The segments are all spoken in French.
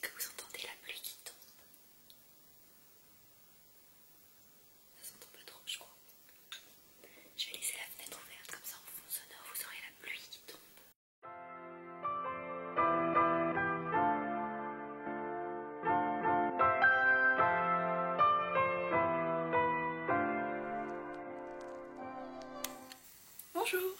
Est-ce que vous entendez la pluie qui tombe? Ça s'entend pas trop, je crois. Je vais laisser la fenêtre ouverte, comme ça en fond sonore vous aurez la pluie qui tombe. Bonjour,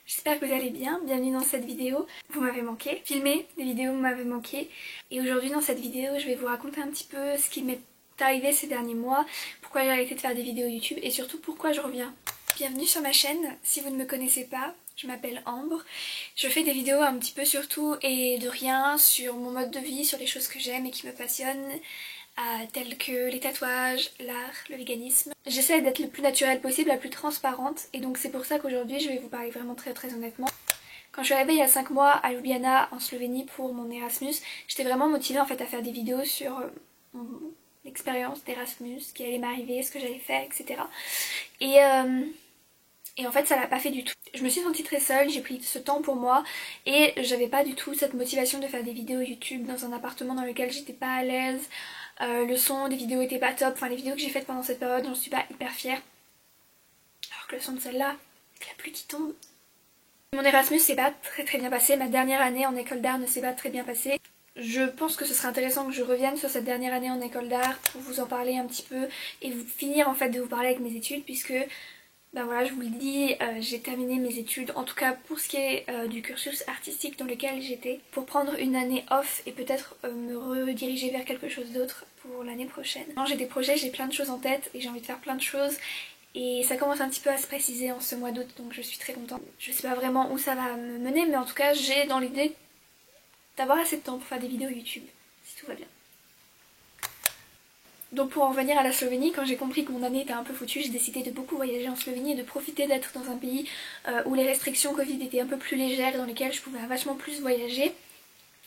j'espère que vous allez bien, bienvenue dans cette vidéo. Vous m'avez manqué, filmer des vidéos m'avait manqué. Et aujourd'hui dans cette vidéo je vais vous raconter un petit peu ce qui m'est arrivé ces derniers mois, pourquoi j'ai arrêté de faire des vidéos YouTube et surtout pourquoi je reviens. Bienvenue sur ma chaîne, si vous ne me connaissez pas, je m'appelle Ambre. Je fais des vidéos un petit peu sur tout et de rien, sur mon mode de vie, sur les choses que j'aime et qui me passionnent. Tels que les tatouages, l'art, le véganisme. J'essaie d'être le plus naturelle possible, la plus transparente et donc c'est pour ça qu'aujourd'hui je vais vous parler vraiment très honnêtement. Quand je suis arrivée il y a 5 mois à Ljubljana en Slovénie pour mon Erasmus, j'étais vraiment motivée en fait à faire des vidéos sur mon expérience d'Erasmus, ce qui allait m'arriver, ce que j'allais faire, etc. Et en fait ça l'a pas fait du tout. Je me suis sentie très seule, j'ai pris ce temps pour moi et j'avais pas du tout cette motivation de faire des vidéos YouTube dans un appartement dans lequel j'étais pas à l'aise. Le son des vidéos était pas top, enfin les vidéos que j'ai faites pendant cette période j'en suis pas hyper fière. Alors que le son de celle-là, avec la pluie qui tombe. Mon Erasmus s'est pas très bien passé, ma dernière année en école d'art ne s'est pas très bien passée. Je pense que ce serait intéressant que je revienne sur cette dernière année en école d'art pour vous en parler un petit peu et vous finir en fait de vous parler avec mes études puisque ben voilà, je vous le dis, j'ai terminé mes études, en tout cas pour ce qui est du cursus artistique dans lequel j'étais, pour prendre une année off et peut-être me rediriger vers quelque chose d'autre pour l'année prochaine. J'ai des projets, j'ai plein de choses en tête et j'ai envie de faire plein de choses et ça commence un petit peu à se préciser en ce mois d'août donc je suis très contente. Je sais pas vraiment où ça va me mener mais en tout cas j'ai dans l'idée d'avoir assez de temps pour faire des vidéos YouTube, si tout va bien. Donc pour en revenir à la Slovénie, quand j'ai compris que mon année était un peu foutue, j'ai décidé de beaucoup voyager en Slovénie et de profiter d'être dans un pays où les restrictions Covid étaient un peu plus légères, dans lesquelles je pouvais vachement plus voyager.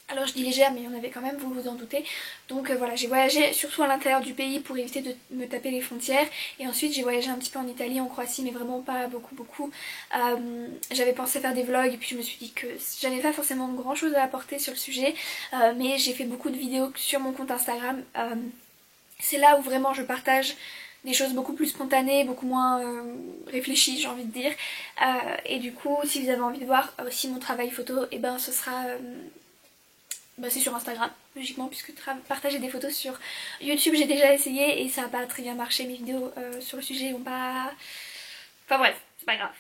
Alors je dis légère mais il y en avait quand même, vous vous en doutez. Donc voilà, j'ai voyagé surtout à l'intérieur du pays pour éviter de me taper les frontières. Et ensuite j'ai voyagé un petit peu en Italie, en Croatie, mais vraiment pas beaucoup. J'avais pensé faire des vlogs et puis je me suis dit que j'avais pas forcément grand chose à apporter sur le sujet. Mais j'ai fait beaucoup de vidéos sur mon compte Instagram. C'est là où vraiment je partage des choses beaucoup plus spontanées, beaucoup moins réfléchies j'ai envie de dire. Et du coup si vous avez envie de voir aussi mon travail photo, et ben ce sera... c'est sur Instagram, logiquement, puisque partager des photos sur YouTube j'ai déjà essayé et ça n'a pas très bien marché. Mes vidéos sur le sujet vont pas... Enfin bref, c'est pas grave.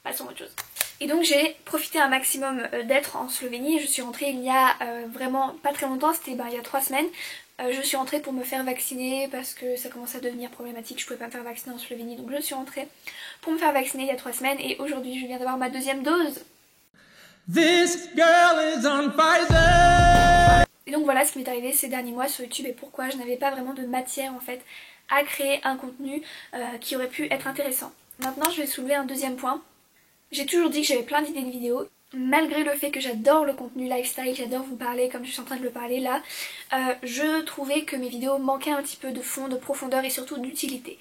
Passons à autre chose. Et donc j'ai profité un maximum d'être en Slovénie. Je suis rentrée il y a vraiment pas très longtemps, c'était il y a 3 semaines. Je suis rentrée pour me faire vacciner parce que ça commençait à devenir problématique, je pouvais pas me faire vacciner en Slovénie. Donc je suis rentrée pour me faire vacciner il y a 3 semaines et aujourd'hui je viens d'avoir ma 2e dose. This girl is on fire. Et donc voilà ce qui m'est arrivé ces derniers mois sur YouTube et pourquoi je n'avais pas vraiment de matière en fait à créer un contenu qui aurait pu être intéressant. Maintenant je vais soulever un deuxième point. J'ai toujours dit que j'avais plein d'idées de vidéos, malgré le fait que j'adore le contenu lifestyle, j'adore vous parler comme je suis en train de le parler là, je trouvais que mes vidéos manquaient un petit peu de fond, de profondeur et surtout d'utilité.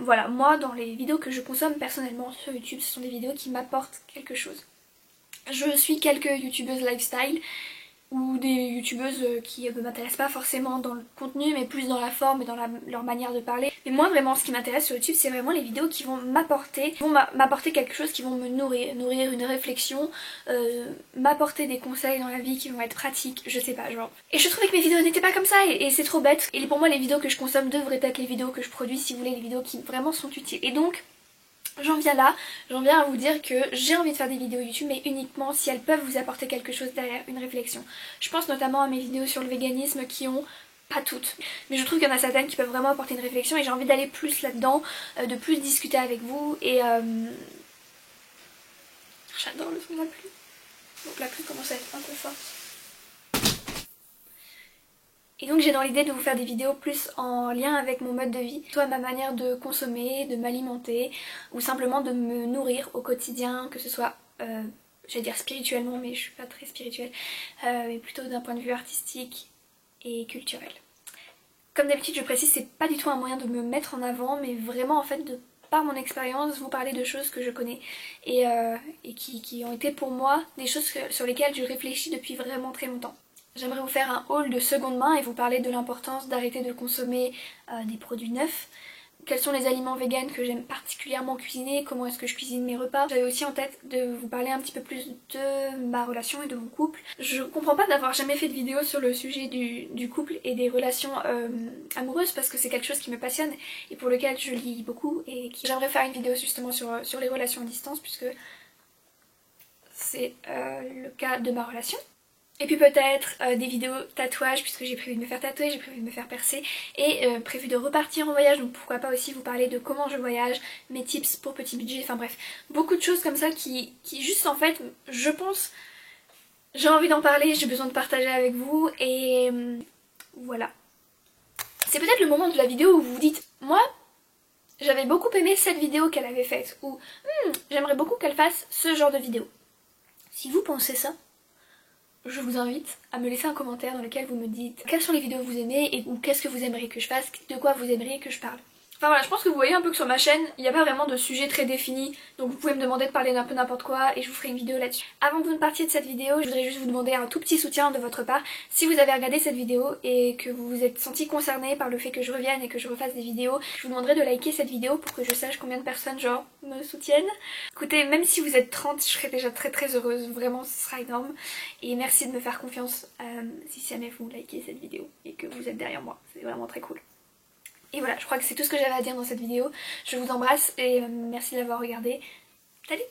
Voilà, moi dans les vidéos que je consomme personnellement sur YouTube, ce sont des vidéos qui m'apportent quelque chose. Je suis quelques youtubeuses lifestyle ou des youtubeuses qui ne m'intéressent pas forcément dans le contenu mais plus dans la forme et dans leur manière de parler. Mais moi vraiment ce qui m'intéresse sur YouTube c'est vraiment les vidéos qui vont m'apporter quelque chose, qui vont me nourrir une réflexion, m'apporter des conseils dans la vie qui vont être pratiques, je sais pas genre. Et je trouvais que mes vidéos n'étaient pas comme ça et c'est trop bête. Et pour moi les vidéos que je consomme devraient être les vidéos que je produis, si vous voulez, les vidéos qui vraiment sont utiles. Et donc j'en viens à vous dire que j'ai envie de faire des vidéos YouTube mais uniquement si elles peuvent vous apporter quelque chose derrière, une réflexion. Je pense notamment à mes vidéos sur le véganisme qui ont, pas toutes, mais je trouve qu'il y en a certaines qui peuvent vraiment apporter une réflexion et j'ai envie d'aller plus là-dedans, de plus discuter avec vous et j'adore le son de la pluie. Donc la pluie commence à être un peu forte. Et donc j'ai dans l'idée de vous faire des vidéos plus en lien avec mon mode de vie, soit ma manière de consommer, de m'alimenter, ou simplement de me nourrir au quotidien, que ce soit, j'allais dire spirituellement, mais je suis pas très spirituelle, mais plutôt d'un point de vue artistique et culturel. Comme d'habitude je précise, c'est pas du tout un moyen de me mettre en avant, mais vraiment en fait de par mon expérience vous parler de choses que je connais et qui ont été pour moi des choses sur lesquelles je réfléchis depuis vraiment très longtemps. J'aimerais vous faire un haul de seconde main et vous parler de l'importance d'arrêter de consommer des produits neufs. Quels sont les aliments véganes que j'aime particulièrement cuisiner, comment est-ce que je cuisine mes repas. J'avais aussi en tête de vous parler un petit peu plus de ma relation et de mon couple. Je comprends pas d'avoir jamais fait de vidéo sur le sujet du couple et des relations amoureuses parce que c'est quelque chose qui me passionne et pour lequel je lis beaucoup et j'aimerais faire une vidéo justement sur les relations à distance puisque c'est le cas de ma relation. Et puis peut-être des vidéos tatouages puisque j'ai prévu de me faire tatouer, j'ai prévu de me faire percer et prévu de repartir en voyage, donc pourquoi pas aussi vous parler de comment je voyage, mes tips pour petit budget, enfin bref, beaucoup de choses comme ça qui juste en fait, je pense, j'ai envie d'en parler, j'ai besoin de partager avec vous et voilà. C'est peut-être le moment de la vidéo où vous vous dites, moi j'avais beaucoup aimé cette vidéo qu'elle avait faite ou j'aimerais beaucoup qu'elle fasse ce genre de vidéo. Si vous pensez ça, je vous invite à me laisser un commentaire dans lequel vous me dites quelles sont les vidéos que vous aimez ou qu'est-ce que vous aimeriez que je fasse, de quoi vous aimeriez que je parle. Enfin voilà, je pense que vous voyez un peu que sur ma chaîne, il n'y a pas vraiment de sujet très défini, donc vous pouvez me demander de parler d'un peu n'importe quoi et je vous ferai une vidéo là-dessus. Avant que vous ne partiez de cette vidéo, je voudrais juste vous demander un tout petit soutien de votre part. Si vous avez regardé cette vidéo et que vous vous êtes senti concerné par le fait que je revienne et que je refasse des vidéos, je vous demanderai de liker cette vidéo pour que je sache combien de personnes genre me soutiennent. Écoutez, même si vous êtes 30, je serai déjà très heureuse, vraiment ce sera énorme. Et merci de me faire confiance si jamais vous likez cette vidéo et que vous êtes derrière moi, c'est vraiment très cool. Et voilà, je crois que c'est tout ce que j'avais à dire dans cette vidéo. Je vous embrasse et merci de l'avoir regardé. Salut!